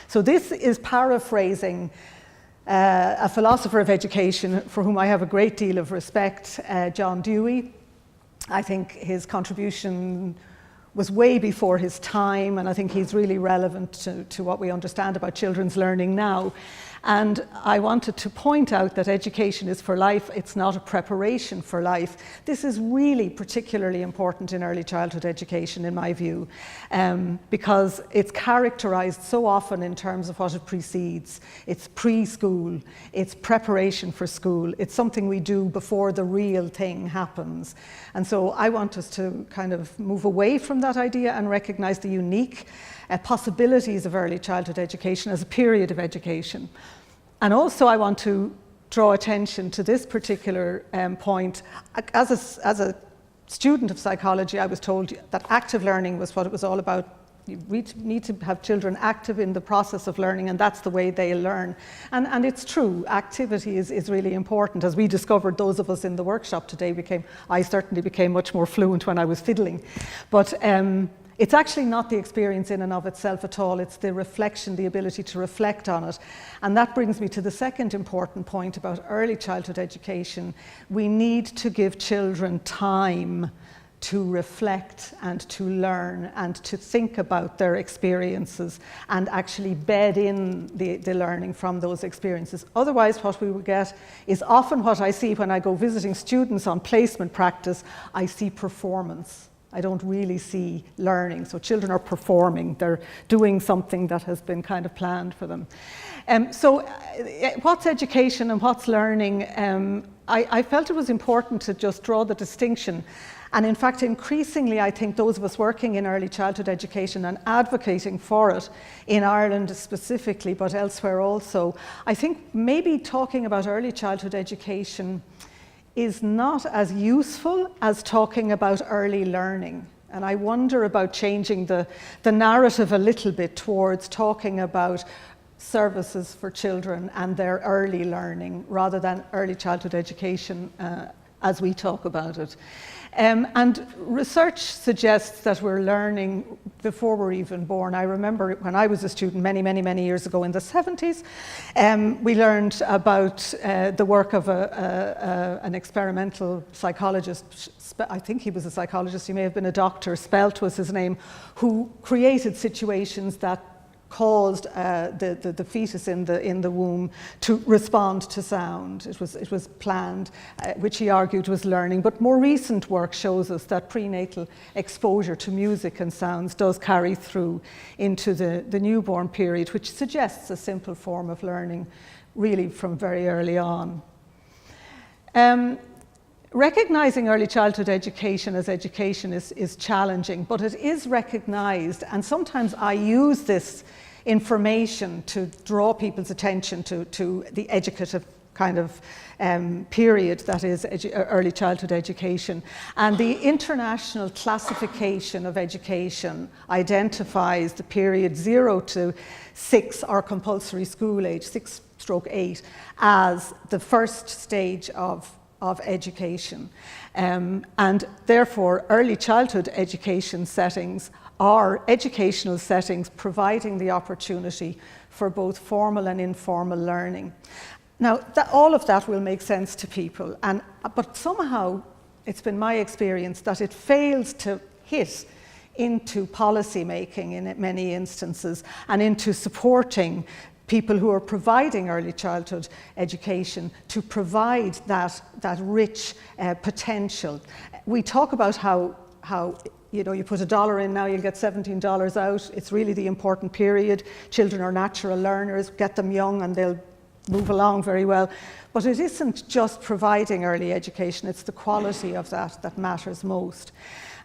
So this is paraphrasing a philosopher of education for whom I have a great deal of respect, John Dewey. I think his contribution was way before his time, and I think he's really relevant to what we understand about children's learning now. And I wanted to point out that education is for life, it's not a preparation for life. This is really particularly important in early childhood education, in my view, because it's characterized so often in terms of what it precedes. It's preschool, it's preparation for school, it's something we do before the real thing happens. And so I want us to kind of move away from that idea and recognize the unique possibilities of early childhood education as a period of education. And also I want to draw attention to this particular point. As a student of psychology, I was told that active learning was what it was all about. You need to have children active in the process of learning, and that's the way they learn. And it's true, activity is really important. As we discovered, those of us in the workshop today I certainly became much more fluent when I was fiddling. But it's actually not the experience in and of itself at all, it's the reflection, the ability to reflect on it. And that brings me to the second important point about early childhood education. We need to give children time to reflect and to learn and to think about their experiences and actually bed in the learning from those experiences. Otherwise, what we will get is often what I see when I go visiting students on placement practice. I see performance. I don't really see learning. So children are performing, they're doing something that has been kind of planned for them. So what's education and what's learning? I felt it was important to just draw the distinction. And in fact, increasingly, I think those of us working in early childhood education and advocating for it in Ireland specifically, but elsewhere also, I think maybe talking about early childhood education is not as useful as talking about early learning. And I wonder about changing the narrative a little bit towards talking about services for children and their early learning rather than early childhood education as we talk about it. And research suggests that we're learning before we're even born. I remember when I was a student many years ago in the 70s, we learned about the work of an experimental psychologist. I think he was a psychologist, he may have been a doctor, Spelt was his name, who created situations that caused the fetus in the womb to respond to sound. It was planned, which he argued was learning. But more recent work shows us that prenatal exposure to music and sounds does carry through into the newborn period, which suggests a simple form of learning, really from very early on. Recognizing early childhood education as education is challenging, but it is recognized, and sometimes I use this information to draw people's attention to the educative kind of period that is early childhood education. And the International Classification of Education identifies the period 0 to 6, or compulsory school age, 6/8, as the first stage of education. And therefore, early childhood education settings are educational settings providing the opportunity for both formal and informal learning. Now, all of that will make sense to people, but somehow it's been my experience that it fails to hit into policy making in many instances and into supporting people who are providing early childhood education to provide that rich potential. We talk about how you put $1 in now, you'll get $17 out. It's really the important period. Children are natural learners, get them young and they'll move along very well. But it isn't just providing early education, it's the quality of that matters most.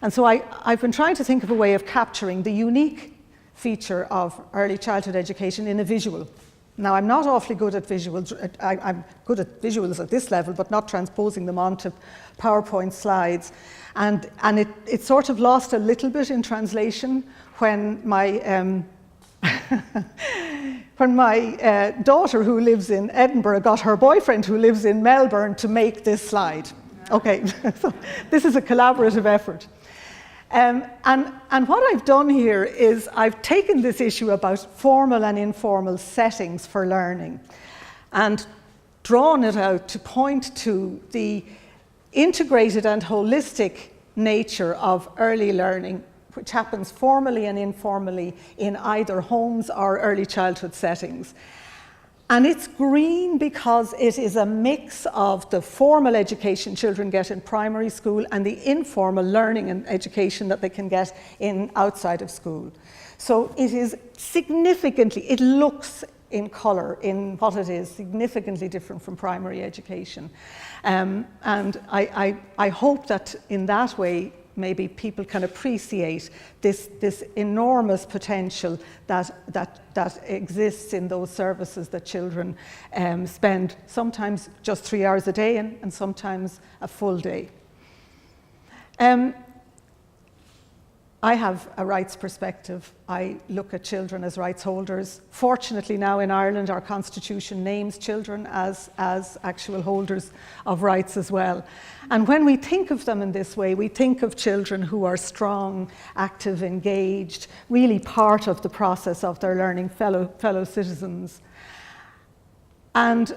And so I've been trying to think of a way of capturing the unique feature of early childhood education in a visual. Now, I'm not awfully good at visuals. I'm good at visuals at this level, but not transposing them onto PowerPoint slides. And it sort of lost a little bit in translation when my daughter, who lives in Edinburgh, got her boyfriend, who lives in Melbourne, to make this slide. Okay, so this is a collaborative effort. And what I've done here is I've taken this issue about formal and informal settings for learning and drawn it out to point to the integrated and holistic nature of early learning, which happens formally and informally in either homes or early childhood settings. And it's green because it is a mix of the formal education children get in primary school and the informal learning and education that they can get in outside of school. So it is significantly, it looks in colour, in what it is, significantly different from primary education. And I hope that in that way, maybe people can appreciate this enormous potential that exists in those services that children spend sometimes just 3 hours a day and sometimes a full day. I have a rights perspective. I look at children as rights holders. Fortunately now in Ireland our constitution names children as actual holders of rights as well. And when we think of them in this way, we think of children who are strong, active, engaged, really part of the process of their learning, fellow citizens. And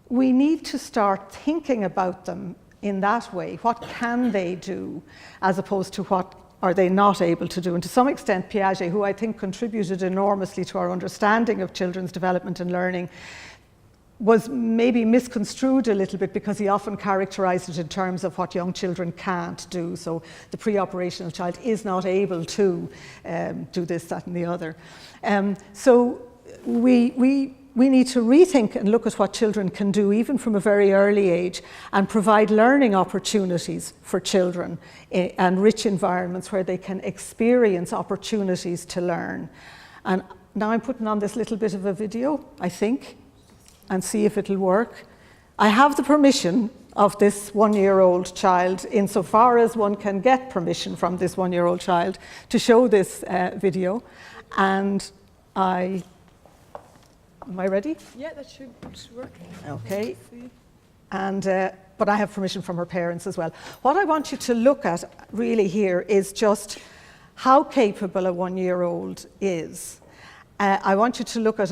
we need to start thinking about them in that way. What can they do as opposed to what are they not able to do? And to some extent Piaget, who I think contributed enormously to our understanding of children's development and learning, was maybe misconstrued a little bit because he often characterized it in terms of what young children can't do. So the pre-operational child is not able to do this, that and the other. So we need to rethink and look at what children can do even from a very early age and provide learning opportunities for children and rich environments where they can experience opportunities to learn. And now I'm putting on this little bit of a video, I think, and see if it'll work. I have the permission of this 1-year-old child, insofar as one can get permission from this 1-year-old child to show this video. And am I ready? Yeah, that should work. Okay. And, but I have permission from her parents as well. What I want you to look at really here is just how capable a 1-year-old is. I want you to look at,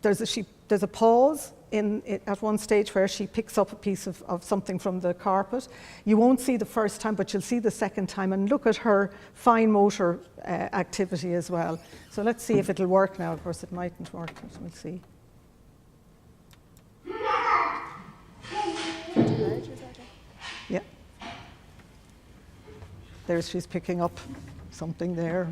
there's a pause at one stage where she picks up a piece of something from the carpet. You won't see the first time, but you'll see the second time, and look at her fine motor activity as well. So let's see if it'll work now. Of course, it mightn't work, but we'll see. Yeah. She's picking up something there.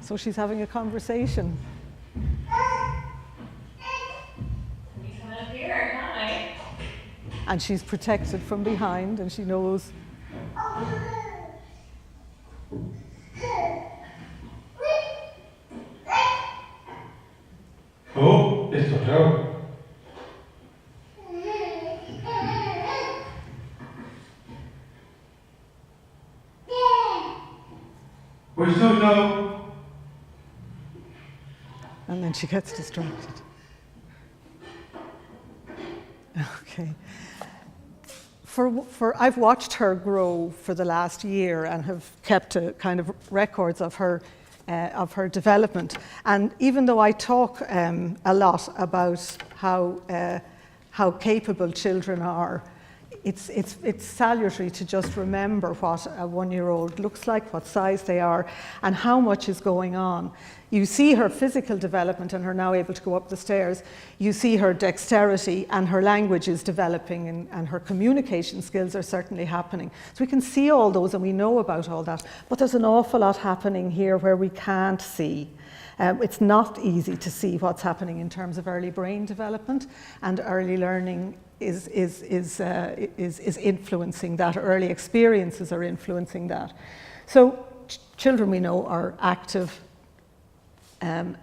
So she's having a conversation. And she's protected from behind, and she knows. Oh, it's okay. We're so low. And then she gets distracted. Okay. I've watched her grow for the last year and have kept a kind of records of her development. And even though I talk a lot about how capable children are, it's salutary to just remember what a 1-year-old looks like, what size they are, and how much is going on. You see her physical development and her now able to go up the stairs. You see her dexterity and her language is developing, and her communication skills are certainly happening. So we can see all those and we know about all that, but there's an awful lot happening here where we can't see. It's not easy to see what's happening in terms of early brain development, and early learning is influencing that. Early experiences are influencing that. So children, we know, are active, and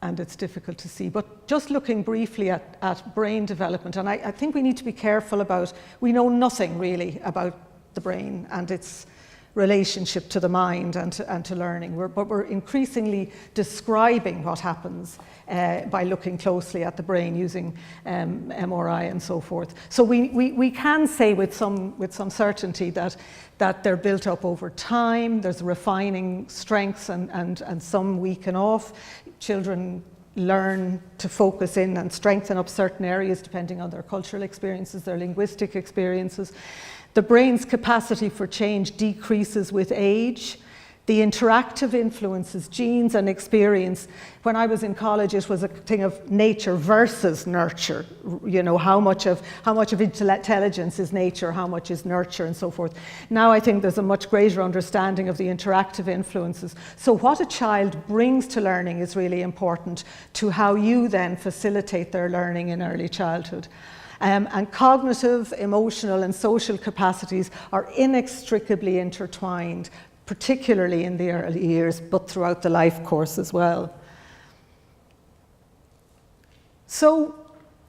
it's difficult to see. But just looking briefly at brain development, and I think we need to be careful about, we know nothing really about the brain and its relationship to the mind and to learning. But we're increasingly describing what happens by looking closely at the brain using MRI and so forth. So we can say with some certainty that they're built up over time. There's refining strengths and some weaken off. Children learn to focus in and strengthen up certain areas depending on their cultural experiences, their linguistic experiences. The brain's capacity for change decreases with age. The interactive influences, genes and experience. When I was in college, it was a thing of nature versus nurture. You know, how much of intelligence is nature, how much is nurture, and so forth. Now I think there's a much greater understanding of the interactive influences. So what a child brings to learning is really important to how you then facilitate their learning in early childhood. And cognitive, emotional, and social capacities are inextricably intertwined, particularly in the early years, but throughout the life course as well. So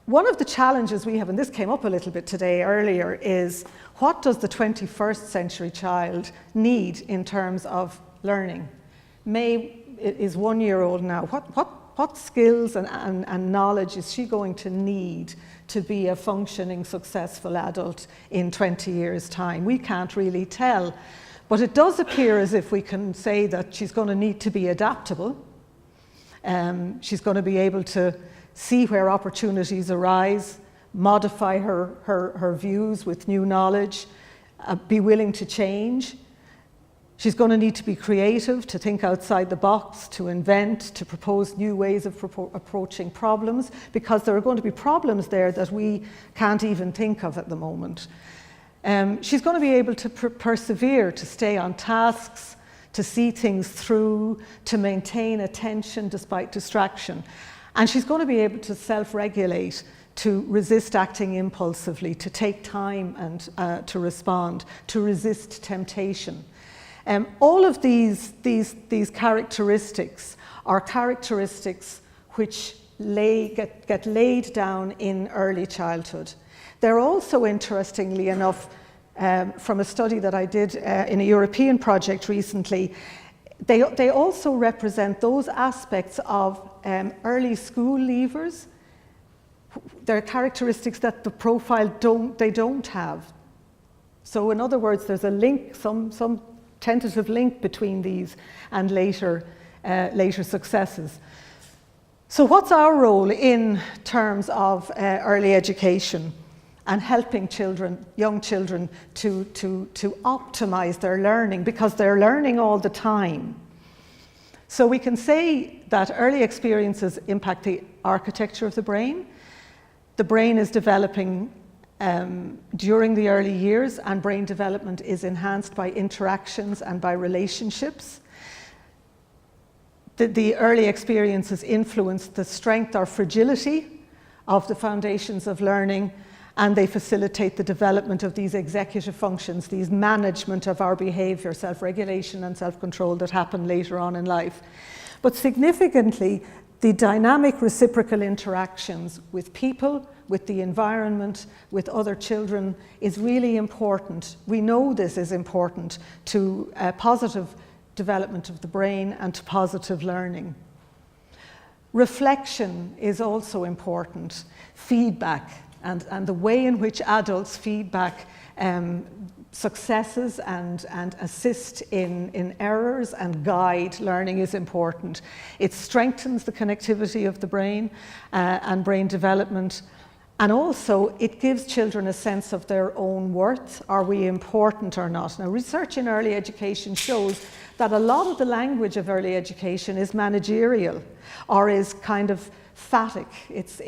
one of the challenges we have, and this came up a little bit today earlier, is what does the 21st century child need in terms of learning? May is 1 year old now. What skills and knowledge is she going to need to be a functioning, successful adult in 20 years' time? We can't really tell. But it does appear as if we can say that she's going to need to be adaptable. She's going to be able to see where opportunities arise, modify her views with new knowledge, be willing to change. She's going to need to be creative, to think outside the box, to invent, to propose new ways of approaching problems, because there are going to be problems there that we can't even think of at the moment. She's going to be able to persevere, to stay on tasks, to see things through, to maintain attention despite distraction. And she's going to be able to self-regulate, to resist acting impulsively, to take time and to respond, to resist temptation. All of these characteristics are characteristics which get laid down in early childhood. They're also, interestingly enough, from a study that I did in a European project recently, they also represent those aspects of early school leavers. They're characteristics that the profile don't have. So in other words, there's a link, some tentative link between these and later successes. So what's our role in terms of early education and helping young children to optimize their learning, because they're learning all the time? So we can say that early experiences impact the architecture of the brain. The brain is developing during the early years, and brain development is enhanced by interactions and by relationships. The early experiences influence the strength or fragility of the foundations of learning, and they facilitate the development of these executive functions, these management of our behavior, self-regulation and self-control that happen later on in life. But significantly, the dynamic reciprocal interactions with people, with the environment, with other children is really important. We know this is important to positive development of the brain and to positive learning. Reflection is also important. Feedback and the way in which adults feedback successes and assist in errors and guide learning is important. It strengthens the connectivity of the brain and brain development. And also, it gives children a sense of their own worth. Are we important or not? Now, research in early education shows that a lot of the language of early education is managerial or is kind of phatic. It's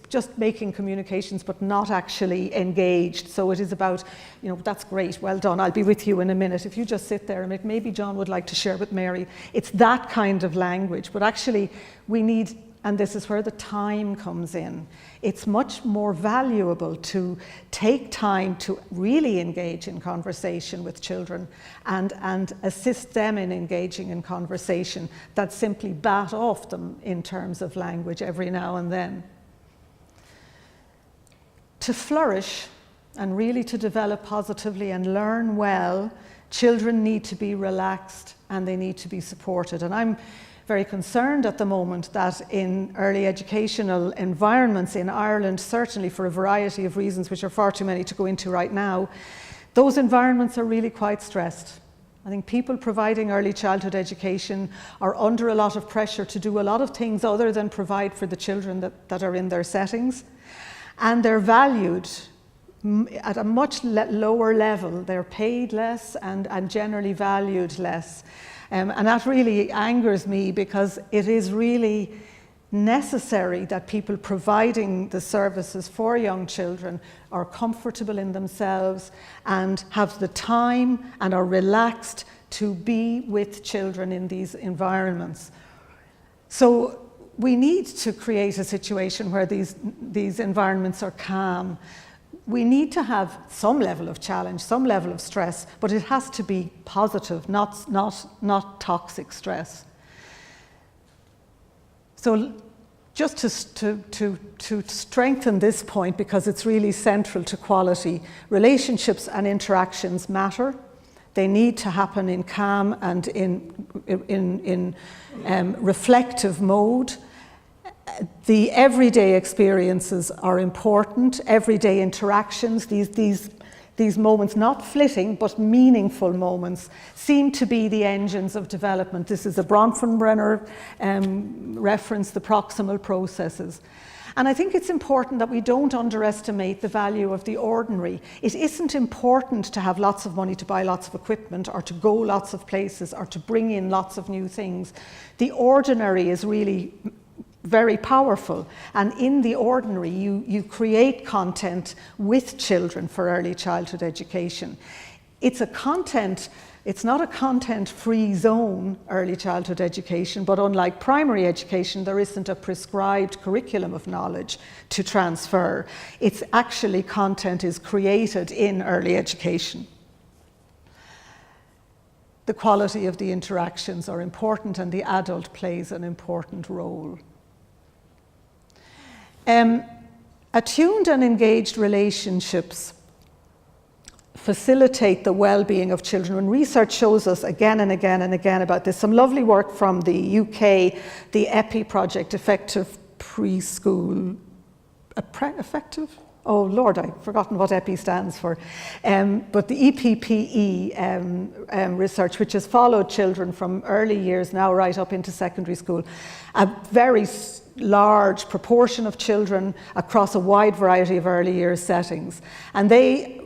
just making communications but not actually engaged. So it is about, that's great, well done, I'll be with you in a minute. If you just sit there and maybe John would like to share with Mary. It's that kind of language. But actually we need, and this is where the time comes in, it's much more valuable to take time to really engage in conversation with children and assist them in engaging in conversation than simply bat off them in terms of language every now and then. To flourish, and really to develop positively and learn well, children need to be relaxed and they need to be supported. And I'm very concerned at the moment that in early educational environments in Ireland, certainly for a variety of reasons which are far too many to go into right now, those environments are really quite stressed. I think people providing early childhood education are under a lot of pressure to do a lot of things other than provide for the children that are in their settings. And they're valued at a much lower level. They're paid less and generally valued less. And that really angers me, because it is really necessary that people providing the services for young children are comfortable in themselves and have the time and are relaxed to be with children in these environments. So we need to create a situation where these environments are calm. We need to have some level of challenge, some level of stress, but it has to be positive, not toxic stress. So just to strengthen this point, because it's really central to quality, relationships and interactions matter. They need to happen in calm and in reflective mode. The everyday experiences are important, everyday interactions, these moments, not flitting, but meaningful moments, seem to be the engines of development. This is a Bronfenbrenner reference, the proximal processes. And I think it's important that we don't underestimate the value of the ordinary. It isn't important to have lots of money to buy lots of equipment, or to go lots of places, or to bring in lots of new things. The ordinary is really very powerful, and in the ordinary you create content with children for early childhood education. It's not a content-free zone, early childhood education, but unlike primary education, there isn't a prescribed curriculum of knowledge to transfer. It's actually content is created in early education. The quality of the interactions are important, and the adult plays an important role. Attuned and engaged relationships facilitate the well-being of children. And research shows us again and again and again about this. Some lovely work from the UK, the EPI project, Effective Preschool, Effective? Oh Lord, I've forgotten what EPI stands for. But the EPPE research, which has followed children from early years now right up into secondary school, a very large proportion of children across a wide variety of early years settings. And they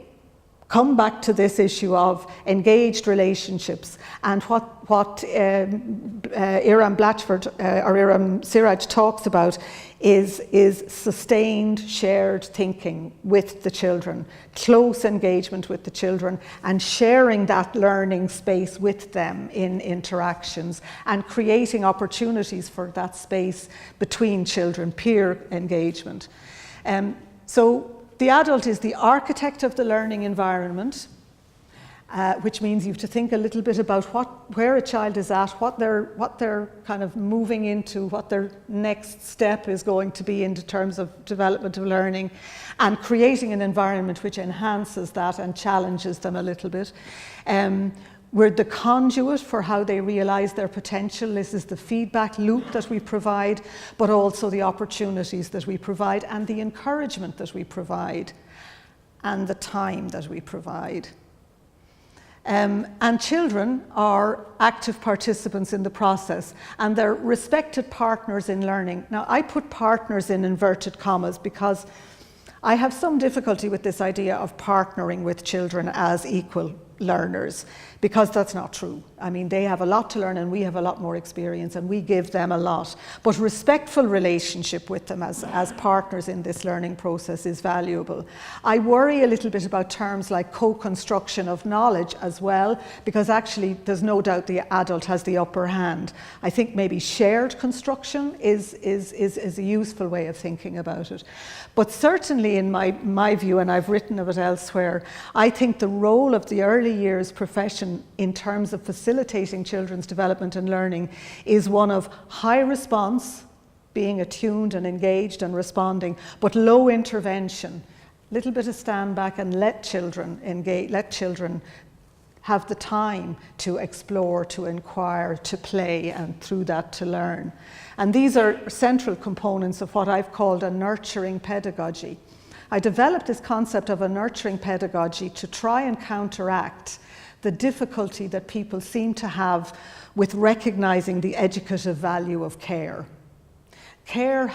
come back to this issue of engaged relationships, and what Iram Blatchford or Iram Siraj talks about is sustained shared thinking with the children, close engagement with the children, and sharing that learning space with them in interactions, and creating opportunities for that space between children, peer engagement. So the adult is the architect of the learning environment, which means you have to think a little bit about where a child is at, what they're kind of moving into, what their next step is going to be in terms of development of learning, and creating an environment which enhances that and challenges them a little bit. We're the conduit for how they realise their potential. This is the feedback loop that we provide, but also the opportunities that we provide, and the encouragement that we provide, and the time that we provide. And children are active participants in the process, and they're respected partners in learning. Now, I put partners in inverted commas because I have some difficulty with this idea of partnering with children as equal learners, because that's not true. I mean, they have a lot to learn and we have a lot more experience, and we give them a lot. But respectful relationship with them as partners in this learning process is valuable. I worry a little bit about terms like co-construction of knowledge as well, because actually there's no doubt the adult has the upper hand. I think maybe shared construction is a useful way of thinking about it. But certainly in my view, and I've written of it elsewhere, I think the role of the early years profession in terms of facilitating children's development and learning is one of high response, being attuned and engaged and responding, but low intervention, little bit of stand back and let children engage, let children have the time to explore, to inquire, to play, and through that to learn. And these are central components of what I've called a nurturing pedagogy. I developed this concept of a nurturing pedagogy to try and counteract the difficulty that people seem to have with recognizing the educative value of care. Care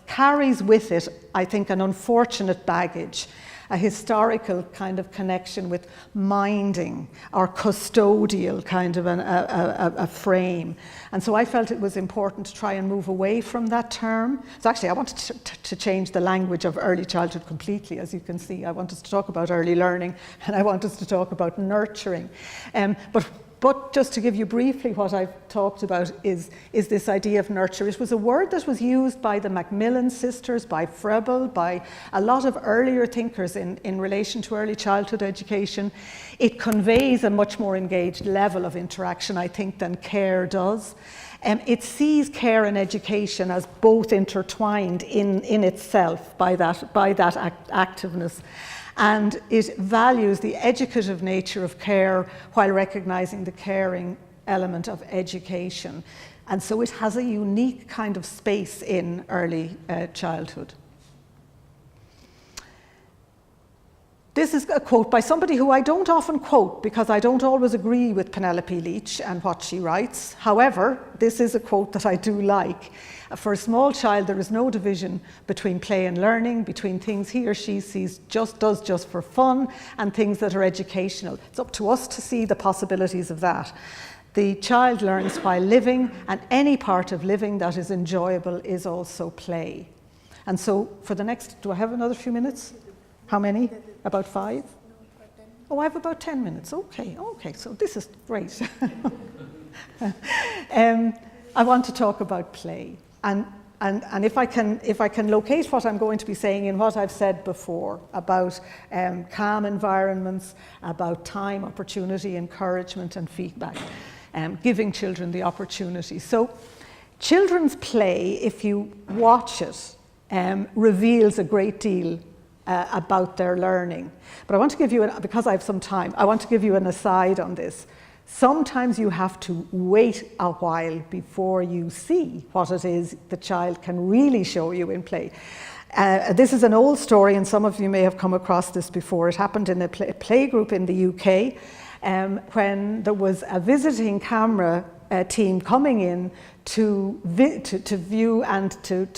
carries with it, I think, an unfortunate baggage, a historical kind of connection with minding or custodial kind of a frame. And so I felt it was important to try and move away from that term. So actually I wanted to change the language of early childhood completely. As you can see, I want us to talk about early learning and I want us to talk about nurturing. But just to give you briefly what I've talked about is this idea of nurture. It was a word that was used by the Macmillan sisters, by Froebel, by a lot of earlier thinkers in relation to early childhood education. It conveys a much more engaged level of interaction, I think, than care does. It sees care and education as both intertwined in itself by that activeness. And it values the educative nature of care while recognizing the caring element of education. And so it has a unique kind of space in early childhood. This is a quote by somebody who I don't often quote because I don't always agree with Penelope Leach and what she writes. However, this is a quote that I do like. For a small child, there is no division between play and learning, between things he or she does just for fun and things that are educational. It's up to us to see the possibilities of that. The child learns while living, and any part of living that is enjoyable is also play. And so for the next, do I have another few minutes? How many? About 5? Oh, I have about 10 minutes. Okay, so this is great. I want to talk about play. And if I can locate what I'm going to be saying in what I've said before about calm environments, about time, opportunity, encouragement, and feedback, giving children the opportunity. So children's play, if you watch it, reveals a great deal about their learning. But I want to give you, because I have some time, I want to give you an aside on this. Sometimes you have to wait a while before you see what it is the child can really show you in play. This is an old story, and some of you may have come across this before. It happened in a play group in the UK when there was a visiting camera team coming in to view and to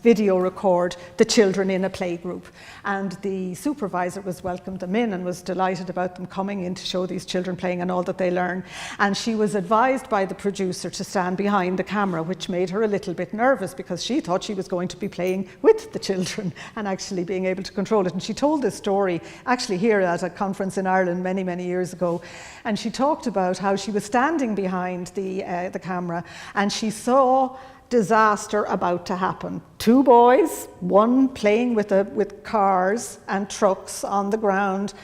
video record the children in a play group. And the supervisor welcomed them in and was delighted about them coming in to show these children playing and all that they learn. And she was advised by the producer to stand behind the camera, which made her a little bit nervous because she thought she was going to be playing with the children and actually being able to control it. And she told this story actually here at a conference in Ireland many, many years ago. And she talked about how she was standing behind the camera and she saw disaster about to happen. 2 boys, one playing with cars and trucks on the ground,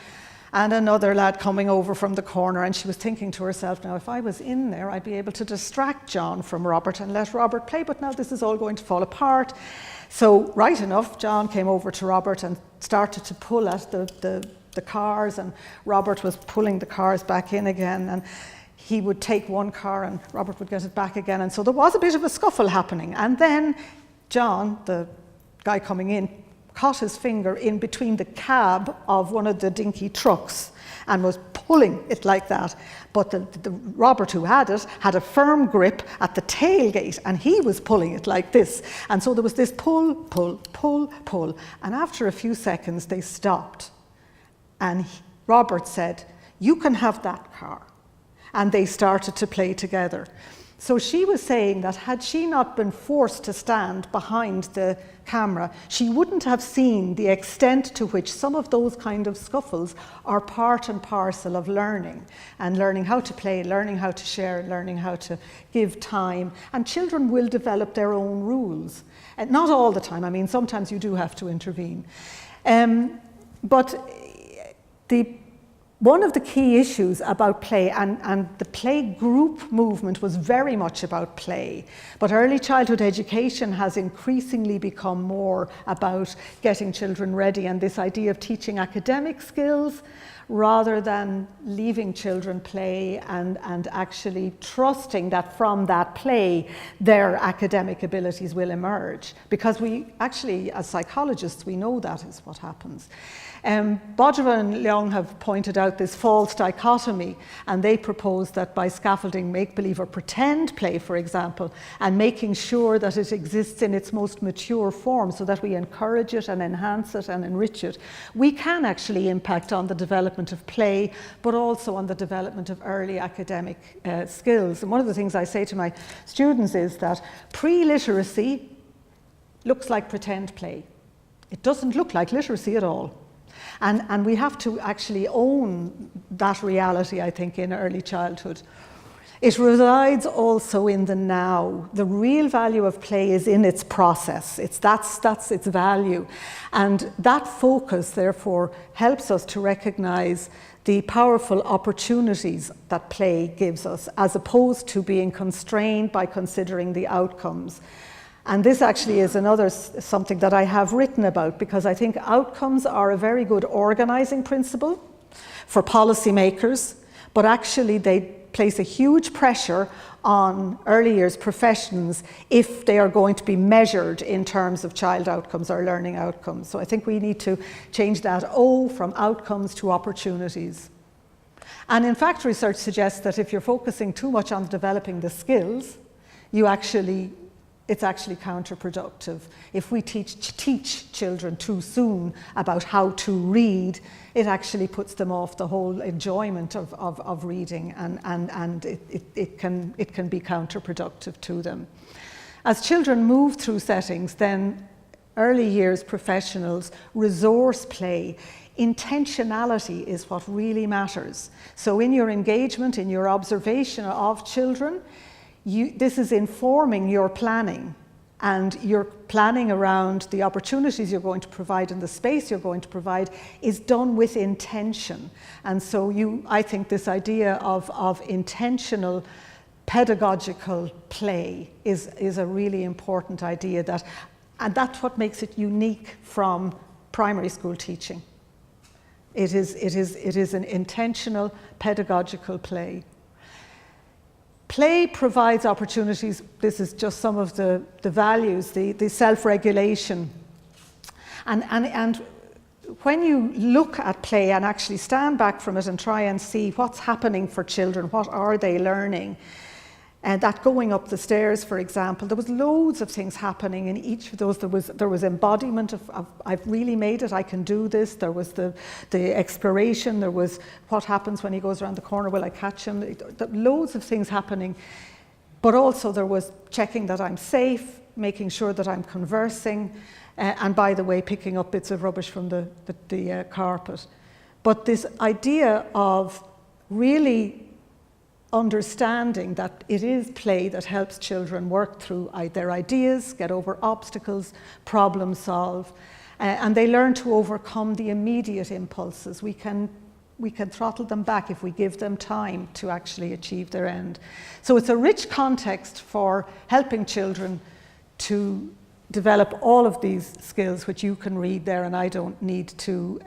and another lad coming over from the corner. And she was thinking to herself, now if I was in there, I'd be able to distract John from Robert and let Robert play, but now this is all going to fall apart. So right enough, John came over to Robert and started to pull at the cars, and Robert was pulling the cars back in again, and he would take one car and Robert would get it back again. And so there was a bit of a scuffle happening. And then John, the guy coming in, caught his finger in between the cab of one of the dinky trucks and was pulling it like that. But the Robert who had it had a firm grip at the tailgate and he was pulling it like this. And so there was this pull, pull, pull, pull. And after a few seconds, they stopped. And Robert said, "You can have that car." And they started to play together. So she was saying that had she not been forced to stand behind the camera, she wouldn't have seen the extent to which some of those kind of scuffles are part and parcel of learning, and learning how to play, learning how to share, learning how to give time. And children will develop their own rules. And not all the time, I mean, sometimes you do have to intervene. But one of the key issues about play, and the play group movement was very much about play, but early childhood education has increasingly become more about getting children ready, and this idea of teaching academic skills rather than leaving children play and actually trusting that from that play their academic abilities will emerge. Because we actually, as psychologists, we know that is what happens. Bodgeva and Leung have pointed out this false dichotomy, and they propose that by scaffolding make-believe or pretend play, for example, and making sure that it exists in its most mature form so that we encourage it and enhance it and enrich it, we can actually impact on the development of play, but also on the development of early academic skills. And one of the things I say to my students is that pre-literacy looks like pretend play. It doesn't look like literacy at all. And we have to actually own that reality, I think, in early childhood. It resides also in the now. The real value of play is in its process. That's its value. And that focus, therefore, helps us to recognize the powerful opportunities that play gives us, as opposed to being constrained by considering the outcomes. And this actually is something that I have written about, because I think outcomes are a very good organizing principle for policymakers, but actually they place a huge pressure on early years professions if they are going to be measured in terms of child outcomes or learning outcomes. So I think we need to change that O from outcomes to opportunities. And in fact, research suggests that if you're focusing too much on developing the skills, it's actually counterproductive. If we teach children too soon about how to read, it actually puts them off the whole enjoyment of reading, and it can be counterproductive to them. As children move through settings, then early years professionals resource play. Intentionality is what really matters. So in your engagement, in your observation of children, this is informing your planning, and your planning around the opportunities you're going to provide and the space you're going to provide is done with intention. And so I think this idea of intentional pedagogical play is a really important idea, and that's what makes it unique from primary school teaching. It is an intentional pedagogical play. Play provides opportunities. This is just some of the values, the self-regulation. And when you look at play and actually stand back from it and try and see what's happening for children, what are they learning, and that going up the stairs, for example, there was loads of things happening in each of those. There was embodiment of I've really made it, I can do this. There was the exploration. There was what happens when he goes around the corner, will I catch him? Loads of things happening. But also there was checking that I'm safe, making sure that I'm conversing, and by the way, picking up bits of rubbish from the carpet. But this idea of really understanding that it is play that helps children work through their ideas, get over obstacles, problem solve, and they learn to overcome the immediate impulses. We can throttle them back if we give them time to actually achieve their end. So it's a rich context for helping children to develop all of these skills, which you can read there, and I don't need to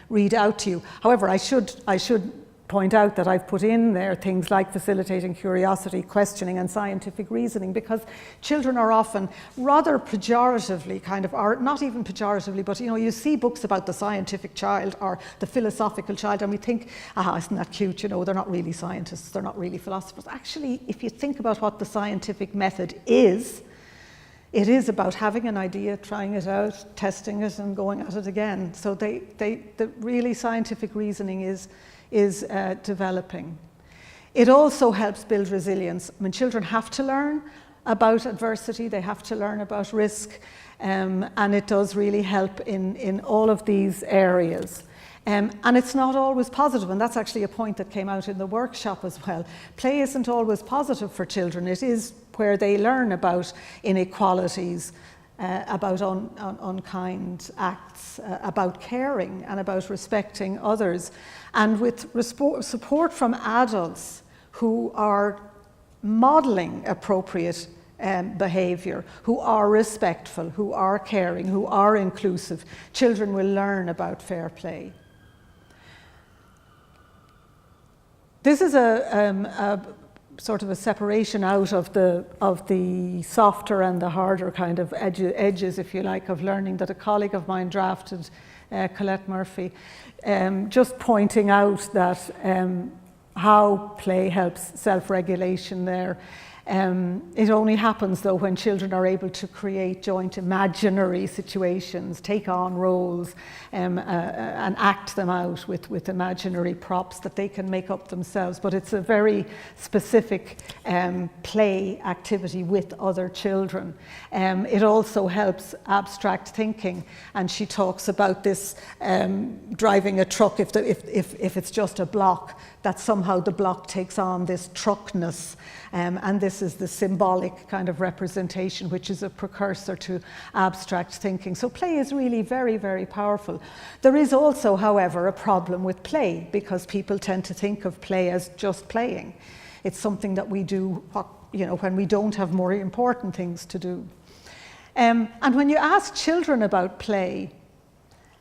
read out to you. However, I should point out that I've put in there things like facilitating curiosity, questioning, and scientific reasoning, because children are often rather pejoratively or not even pejoratively, but you see books about the scientific child or the philosophical child, and we think, isn't that cute? They're not really scientists, they're not really philosophers. Actually, if you think about what the scientific method is, it is about having an idea, trying it out, testing it, and going at it again. So the really scientific reasoning is developing. It also helps build resilience. Children have to learn about adversity, they have to learn about risk, and it does really help in all of these areas. And it's not always positive, and that's actually a point that came out in the workshop as well. Play isn't always positive for children. It is where they learn about inequalities, about unkind acts, about caring and about respecting others, and with support from adults who are modelling appropriate behaviour, who are respectful, who are caring, who are inclusive, children will learn about fair play. This is a sort of a separation out of the softer and the harder kind of edges, if you like, of learning that a colleague of mine drafted, Colette Murphy, just pointing out that how play helps self-regulation there. It only happens though when children are able to create joint imaginary situations, take on roles and act them out with imaginary props that they can make up themselves. But it's a very specific play activity with other children. It also helps abstract thinking, and she talks about this driving a truck, if it's just a block, that somehow the block takes on this truckness, and this is the symbolic kind of representation, which is a precursor to abstract thinking. So play is really very, very powerful. There is also, however, a problem with play, because people tend to think of play as just playing. It's something that we do when we don't have more important things to do. And when you ask children about play,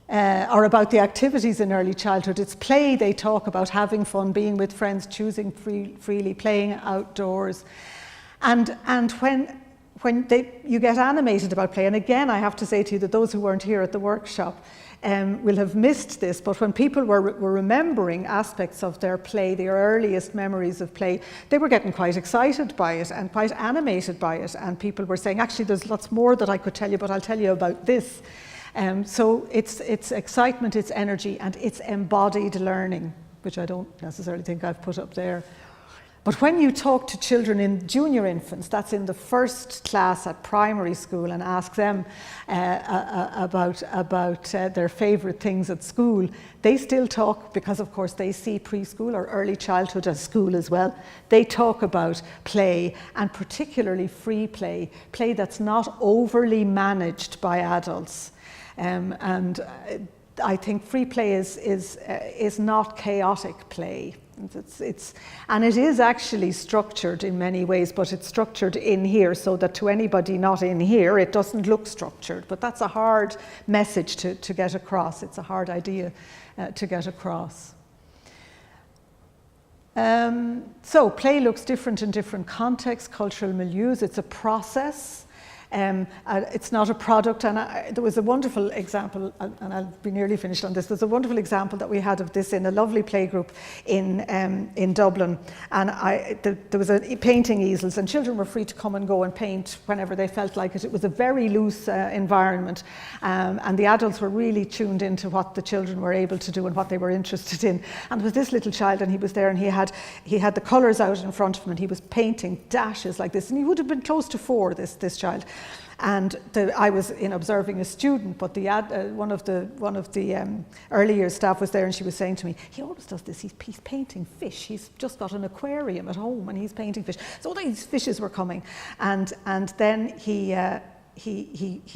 or about the activities in early childhood, it's play they talk about, having fun, being with friends, choosing freely, playing outdoors. And when you get animated about play, and again I have to say to you that those who weren't here at the workshop will have missed this, but when people were remembering aspects of their play, their earliest memories of play, they were getting quite excited by it and quite animated by it, and people were saying, actually there's lots more that I could tell you, but I'll tell you about this. So it's excitement, it's energy, and it's embodied learning, which I don't necessarily think I've put up there. But when you talk to children in junior infants, that's in the first class at primary school, and ask them about their favourite things at school, they still talk, because of course they see preschool or early childhood as school as well. They talk about play, and particularly free play, play that's not overly managed by adults. And I think free play is not chaotic play. And it is actually structured in many ways, but it's structured in here so that to anybody not in here, it doesn't look structured. But that's a hard message to get across. It's a hard idea to get across. So play looks different in different contexts, cultural milieus. It's a process. It's not a product, and there was a wonderful example, and I'll be nearly finished on this. There's a wonderful example that we had of this in a lovely playgroup in Dublin, and there was painting easels, and children were free to come and go and paint whenever they felt like it. It was a very loose environment, and the adults were really tuned into what the children were able to do and what they were interested in. And there was this little child, and he was there, and he had the colours out in front of him, and he was painting dashes like this, and he would have been close to 4, this child. And I was in observing a student, but one of the early years staff was there, and she was saying to me, he always does this, he's painting fish. He's just got an aquarium at home and he's painting fish. So these fishes were coming, and then he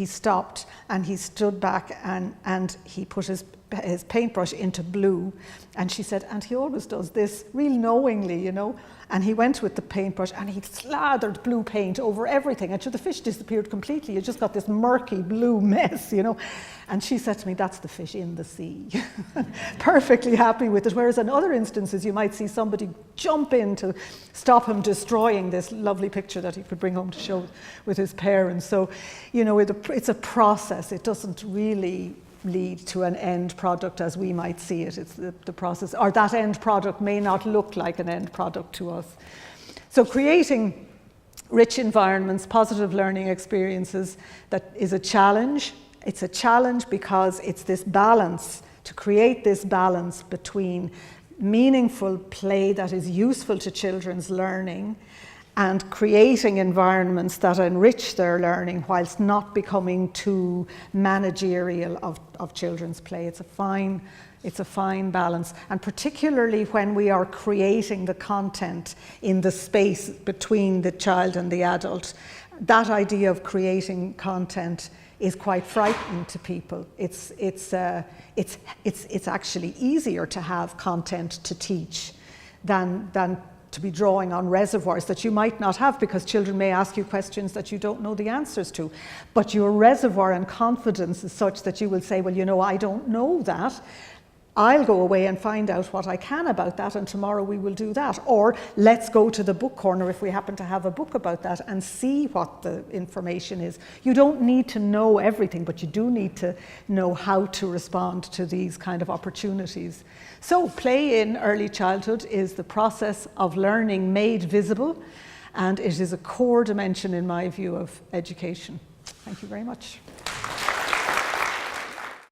stopped, and he stood back, and he put his paintbrush into blue, and she said, and he always does this real knowingly, and he went with the paintbrush and he slathered blue paint over everything, and so the fish disappeared completely. You just got this murky blue mess, and she said to me, that's the fish in the sea. Perfectly happy with it. Whereas in other instances you might see somebody jump in to stop him destroying this lovely picture that he could bring home to show with his parents. So it's a process. It doesn't really lead to an end product as we might see it. It's the process, or that end product may not look like an end product to us. So creating rich environments, positive learning experiences, that is a challenge. It's a challenge because it's this balance, to create this balance between meaningful play that is useful to children's learning and creating environments that enrich their learning whilst not becoming too managerial of children's play. It's a fine balance, and particularly when we are creating the content in the space between the child and the adult. that idea of creating content is quite frightening to people. It's actually easier to have content to teach than to be drawing on reservoirs that you might not have, because children may ask you questions that you don't know the answers to. But your reservoir and confidence is such that you will say, well, you know, I don't know that. I'll go away and find out what I can about that, and tomorrow we will do that. Or let's go to the book corner if we happen to have a book about that and see what the information is. You don't need to know everything, but you do need to know how to respond to these kind of opportunities. So play in early childhood is the process of learning made visible, and it is a core dimension, in my view, of education. Thank you very much.